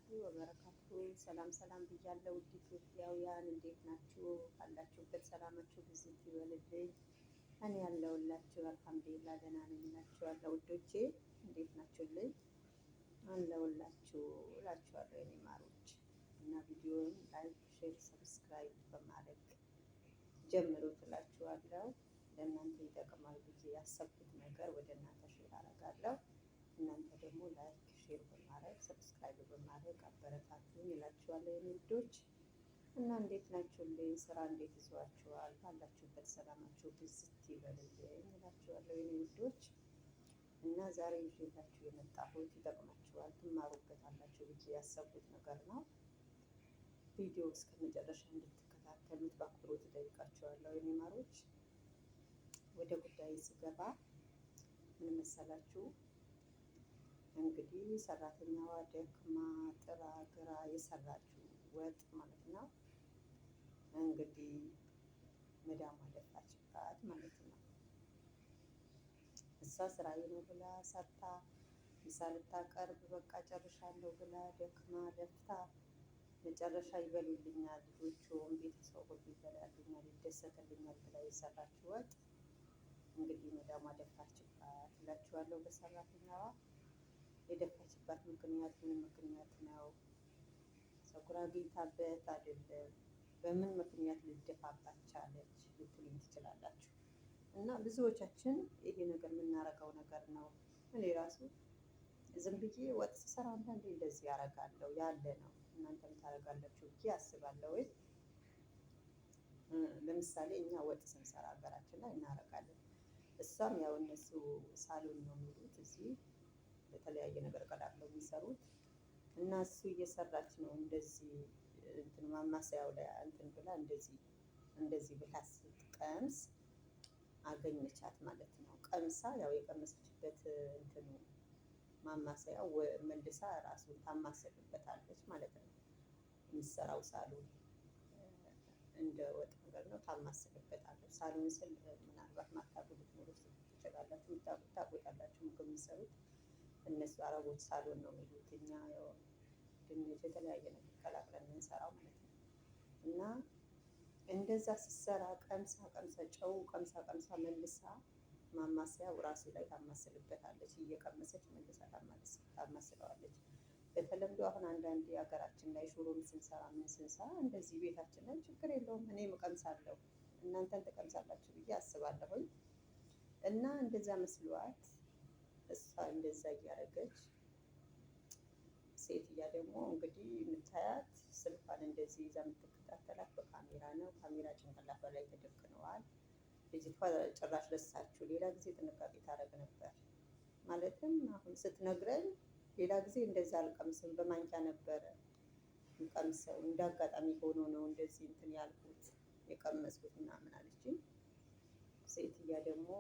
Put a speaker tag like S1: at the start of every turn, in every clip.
S1: ወበረካቱ። ሰላም ሰላም ብያለሁ። ውድ ኢትዮጵያውያን እንዴት ናችሁ? ካላችሁበት ሰላማችሁ ብዝት ይበልልኝ። እኔ ያለሁላችሁ አልሐምዱሊላህ ደህና ነኝ እላችኋለሁ። ውዶቼ እንዴት ናችሁልኝ? አለሁላችሁ እላችኋለሁ የኔ ማሮች እና ቪዲዮውን ላይክ፣ ሼር፣ ሰብስክራይብ በማድረግ ጀምሩት እላችኋለሁ። ለእናንተ ይጠቅማል ብዬ ያሰብኩት ነገር ወደ እናንተ ሼር አደርጋለሁ። እናንተ ደግሞ ላይክ ሼር በማድረግ ሰብስክራይብ በማድረግ አበረታቱኝ እላችኋለሁ የኔ ውዶች እና እንዴት ናችሁልኝ? ስራ እንዴት ይዟችኋል? ባላችሁበት ሰላማችሁ ብዝት ይበልልኝ እላችኋለሁ የኔ ውዶች እና ዛሬ ይዤላችሁ የመጣሁት ይጠቅማችኋል፣ ትማሩበታላችሁ ብዬ ያሰብኩት ነገር ነው። ቪዲዮ እስከ መጨረሻ እንድትከታተሉት በአክብሮት እጠይቃችኋለሁ የኔ ማሮች። ወደ ጉዳይ ስገባ ምን መሰላችሁ? እንግዲህ ሰራተኛዋ ደክማ ጥራ ግራ የሰራችው ወጥ ማለት ነው። እንግዲህ መዳሟ ደፋችባት ማለት ነው። እሷ ስራዬ ነው ብላ ሰርታ ምሳ ልታቀርብ በቃ ጨርሻለሁ ብላ ደክማ ለፍታ መጨረሻ ይበሉልኛል ልጆቹም ቤተሰብ ሁሉ ይበላልኛል ይደሰትልኛል ብላ የሰራችው ወጥ እንግዲህ መዳሟ ደፋችባት እላችኋለሁ። በሰራተኛዋ የደፋችባት ምክንያት ምን ምክንያት ነው? ፀጉር አግኝታበት አይደለም። በምን ምክንያት ልደፋባት ቻለች ልትሉኝ ትችላላችሁ። እና ብዙዎቻችን ይሄ ነገር የምናረገው ነገር ነው። እኔ ራሱ ዝም ብዬ ወጥ ስሰራ አንዳንዴ እንደዚህ ያረጋለሁ ያለ ነው። እናንተም ታረጋላችሁ ብዬ አስባለሁ። ለምሳሌ እኛ ወጥ ስንሰራ ሀገራችን ላይ እናረጋለን። እሷም ያው እነሱ ሳሎን ነው የሚሉት እዚህ የተለያየ ነገር ቀላቅለው የሚሰሩት እና እሱ እየሰራች ነው እንደዚህ እንትን ማማሰያው ላይ እንትን ብላ እንደዚህ ብላ ስትቀምስ አገኘቻት ማለት ነው። ቀምሳ ያው የቀመሰችበት እንትኑ ማማሰያው መልሳ ራሱን ታማስልበታለች ማለት ነው። የሚሰራው ሳሎን እንደ ወጥ ነገር ነው፣ ታማስልበታለች። ሳሎን ስል ምናልባት ማታውቁ ልትኖሩ ትችላላችሁ፣ ታውቁታላችሁ። ምግብ የሚሰሩት እነሱ አረቦች ሳሎን ነው የሚሉት። እኛ ያው ድንች የተለያየ ነገር ቀላቅለን የምንሰራው ማለት ነው። እና እንደዛ ስትሰራ ቀምሳ ጨው ቀምሳ መልሳ ማማሰያው ራሱ ላይ ታማስልበታለች። እየቀመሰች መልሳ ታማስለዋለች። በተለምዶ አሁን አንዳንድ ሀገራችን ላይ ሽሮም ስንሰራ እንደዚህ ቤታችን ላይ ችግር የለውም እኔም እቀምሳለሁ እናንተን ትቀምሳላችሁ ብዬ አስባለሁኝ። እና እንደዛ መስሏት እሷ እንደዛ እያደረገች ሴትያ ደግሞ እንግዲህ የምታያት ስልኳን እንደዚህ ይዛ የምትከታተላት በካሜራ ነው። ካሜራ ጭንቅላቷ ላይ ተደቅነዋል። ልጅቷ ጭራሽ ረሳችሁ። ሌላ ጊዜ ጥንቃቄ ታደርግ ነበር። ማለትም አሁን ስትነግረኝ ሌላ ጊዜ እንደዛ አልቀምስም በማንኪያ ነበረ ቀምሰው እንደ አጋጣሚ ሆኖ ነው እንደዚህ እንትን ያልኩት የቀመስኩት ምናምን አለችኝ። ሴትያ ደግሞ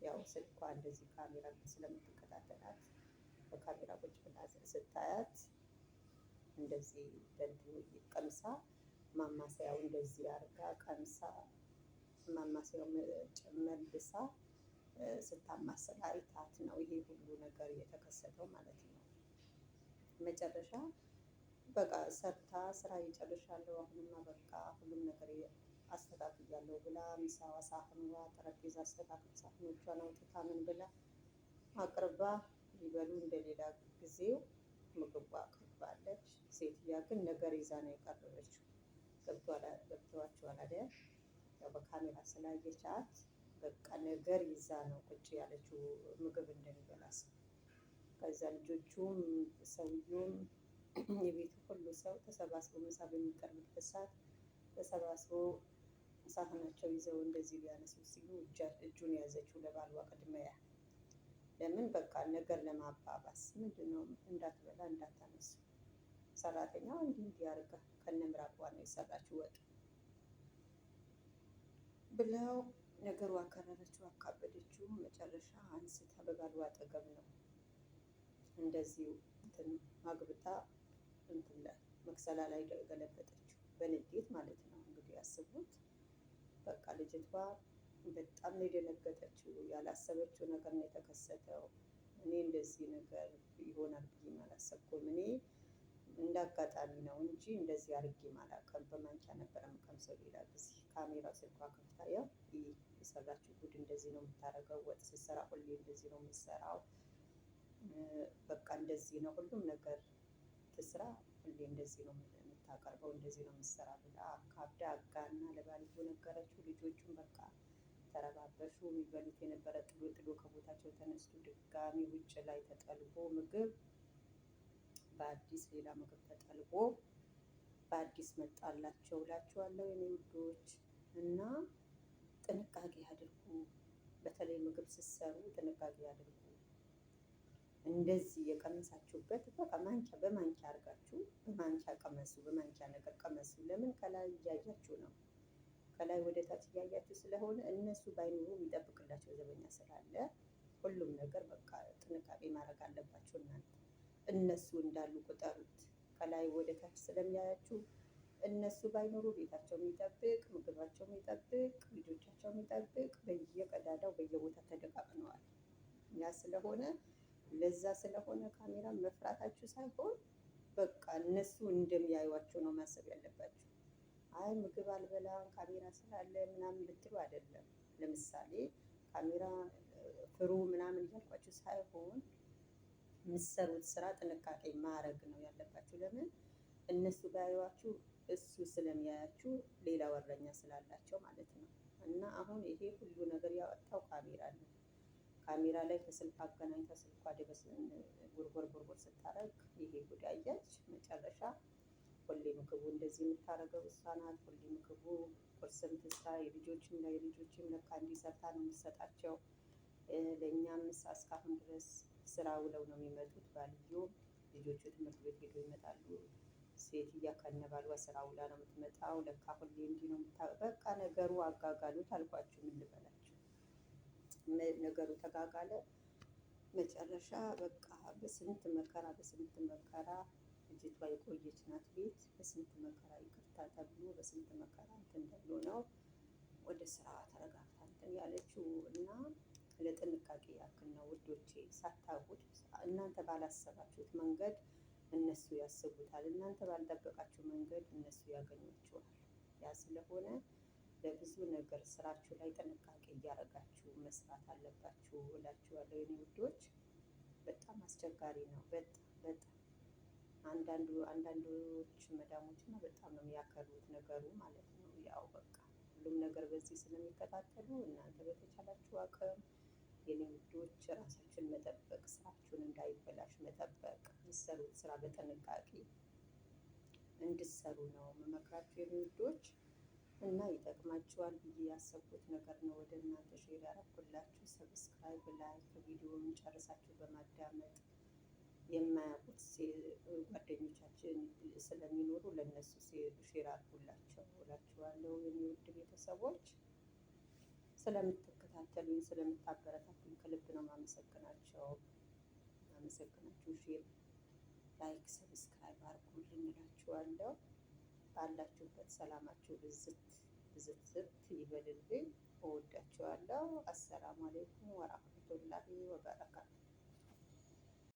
S1: ያው ስልኳ እንደዚህ ካሜራ ስለምትከታተላት በካሜራ ቁጭ ብላ ስታያት እንደዚህ በእንትኑ ቀምሳ ማማሰያው እንደዚህ አድርጋ ቀምሳ ማማሰያው መልሳ ስታማስል አይታት ነው ይሄ ሁሉ ነገር የተከሰተው ማለት ነው። መጨረሻ በቃ ሰርታ ስራ ይጨርሻለሁ አሁንማ በቃ ሁሉም ነገር አስተካክያለሁ ብላ ምሳዋ ሳህኗ ጠረጴዛ አስተካክል ሳህኖቿን አውጥታ ምን ብላ አቅርባ ሊበሉ እንደሌላ ጊዜው ምግቧ አቅርባለች። ሴትያ ግን ነገር ይዛ ነው የቀረበችው። ገብቷችኋል አይደል? ያው በካሜራ ስላየቻት በቃ ነገር ይዛ ነው ቁጭ ያለችው ምግብ እንደሚበላ ሰው። ከዛ ልጆቹም ሰውየውም የቤቱ ሁሉ ሰው ተሰባስቦ ምሳ በሚቀርብበት ሰዓት ተሰባስቦ ሳህናቸው ይዘው እንደዚህ ሊያነሱ ሲሉ እጁን ያዘችው ለባሏ ቅድሚያ። ለምን በቃ ነገር ለማባባስ ምንድነው እንዳትበላ እንዳታነሱ። ሰራተኛዋ እንዲህ አድርጋ ከነምራቋ ነው የሰራችው ወጥ ብለው ነገሩ አከረረችው፣ አካበደችው። መጨረሻ አንስታ በባሏ አጠገብ ነው እንደዚሁ እንትን አግብታ እንትን ላይ መክሰላ ላይ ገለበጠችው በንዴት ማለት ነው። እንግዲህ ያስቡት። በቃ ልጅቷ በጣም ነው የደነገጠችው። ያላሰበችው ነገር ነው የተከሰተው። እኔ እንደዚህ ነገር ይሆናል ብዬ አላሰብኩም። እኔ እንደ አጋጣሚ ነው እንጂ እንደዚህ አድርጌ አላውቅም። በማንኪያ ነበር የምቀምሰው። ሌላ ጊዜ ካሜራው ስልኳ ከፍታ ያው የሰራችው ጉድ እንደዚህ ነው የምታደርገው፣ ወጥ ስትሰራ ሁሌ እንደዚህ ነው የምትሰራው፣ በቃ እንደዚህ ነው ሁሉም ነገር ትስራ፣ ሁሌ እንደዚህ ነው የምታቀርበው፣ እንደዚህ ነው የምትሰራ ብላ አካብዳ አጋና ለባልየው ነገረችው። ልጆቹን በቃ ተረባበሹ። የሚበሉት የነበረ ጥሎ ጥሎ ከቦታቸው ተነስቶ ድጋሚ ውጭ ላይ ተጠልቦ ምግብ በአዲስ ሌላ ምግብ ተጠልቦ በአዲስ መጣላቸው እላችኋለሁ የኔ ውዶች። እና ጥንቃቄ አድርጉ። በተለይ ምግብ ስትሰሩ ጥንቃቄ አድርጉ። እንደዚህ የቀመሳችሁበት በቃ ማንኪያ በማንኪያ አድርጋችሁ በማንኪያ ቀመሱ። በማንኪያ ነገር ቀመሱ። ለምን ከላይ እያያችሁ ነው። ከላይ ወደ ታች እያያችሁ ስለሆነ እነሱ ባይኖሩ የሚጠብቅላቸው ዘበኛ ስላለ ሁሉም ነገር በቃ ጥንቃቄ ማድረግ አለባቸው። እናንተ እነሱ እንዳሉ ቁጠሩት። ከላይ ወደ ታች ስለሚያያችሁ እነሱ ባይኖሩ ቤታቸው የሚጠብቅ፣ ምግባቸው የሚጠብቅ፣ ልጆቻቸው የሚጠብቅ በየቀዳዳው በየቦታ ተደቃቅነዋል። ያ ስለሆነ ለዛ ስለሆነ ካሜራ መፍራታችሁ ሳይሆን በቃ እነሱ እንደሚያዩዋቸው ነው ማሰብ ያለባችሁ። አይ ምግብ አልበላም ካሜራ ስላለ ምናምን ልትሉ አይደለም። ለምሳሌ ካሜራ ፍሩ ምናምን እያልኳችሁ ሳይሆን የምትሰሩት ስራ ጥንቃቄ ማድረግ ነው ያለባችሁ። ለምን እነሱ ባያዩዋችሁ እሱ ስለሚያያችሁ ሌላ ወረኛ ስላላቸው ማለት ነው። እና አሁን ይሄ ሁሉ ነገር ያወጣው ካሜራ ነው። ካሜራ ላይ ከስልክ አገናኝታ ስልኳ ደበስን ጎርጎር ስታረግ ይሄ ጉድ አያች። መጨረሻ ሁሌ ምግቡ እንደዚህ የምታረገው እሷ ናት። ሁሌ ምግቡ ቁርስም ትስራ የልጆችም ለካ እንዲሰርታ ነው የምትሰጣቸው። ለእኛም እስካሁን ድረስ ስራ ውለው ነው የሚመጡት። ባልዮ ልጆቹ ትምህርት ቤት ሄደው ይመጣሉ። ሴትያ ከነባሏ ስራ ውላ ነው የምትመጣው። ለካ ሁሌ እንዲህ ነው በቃ ነገሩ አጋጋሉት አልኳችሁ። ምን ልበላችሁ፣ ነገሩ ተጋጋለ። መጨረሻ በቃ በስንት መከራ ልጅቷ የቆየች ናት ቤት። በስንት መከራ ይቅርታ ተብሎ በስንት መከራ እንትን ተብሎ ነው ወደ ስራ ተረጋግታ እንትን ያለችው። እና ለጥንቃቄ ያክል ነው ውዶቼ። ሳታውቁት እናንተ ባላሰባችሁት መንገድ እነሱ ያስቡታል። እናንተ ባልጠበቃችሁ መንገድ እነሱ ያገኟችኋል። ያ ስለሆነ ለብዙ ነገር ስራችሁ ላይ ጥንቃቄ እያደረጋችሁ መስራት አለባችሁ እላችኋለሁ የኔ ውዶች። በጣም አስቸጋሪ ነው። በጣም አንዳንዶች መዳሞች እና በጣም ነው የሚያከሩት ነገሩ ማለት ነው። ያው በቃ ሁሉም ነገር በዚህ ስለሚከታተሉ እናንተ በተቻላችሁ አቅም የኔ ውዶች ራሳችሁን መጠበቅ፣ ስራችሁን እንዳይበላሽ መጠበቅ፣ የምትሰሩት ስራ በጥንቃቄ እንድትሰሩ ነው መመክራችሁ የኔ ውዶች። እና ይጠቅማችኋል ብዬ ያሰብኩት ነገር ነው ወደ እናንተ ሼር ያደረኩላችሁ። ሰብስክራይብ፣ ላይክ ቪዲዮውን ጨርሳችሁ በማዳመጥ የማያውቁት ጓደኞቻችን ስለሚኖሩ ለነሱ ሼር አድርጉላቸው እላችኋለሁ የኔ ውድ ቤተሰቦች። ስለምትከታተሉኝ ስለምታበረታቱኝ ከልብ ነው ማመሰግናችሁ። ሼር፣ ላይክ፣ ሰብስክራይብ አድርጉልኝ እላችኋለሁ። ባላችሁበት ሰላማችሁ ብዝት ይበልልኝ። እወዳችኋለሁ። አሰላሙ አለይኩም ወራህመቱላሂ ወበረካቱ።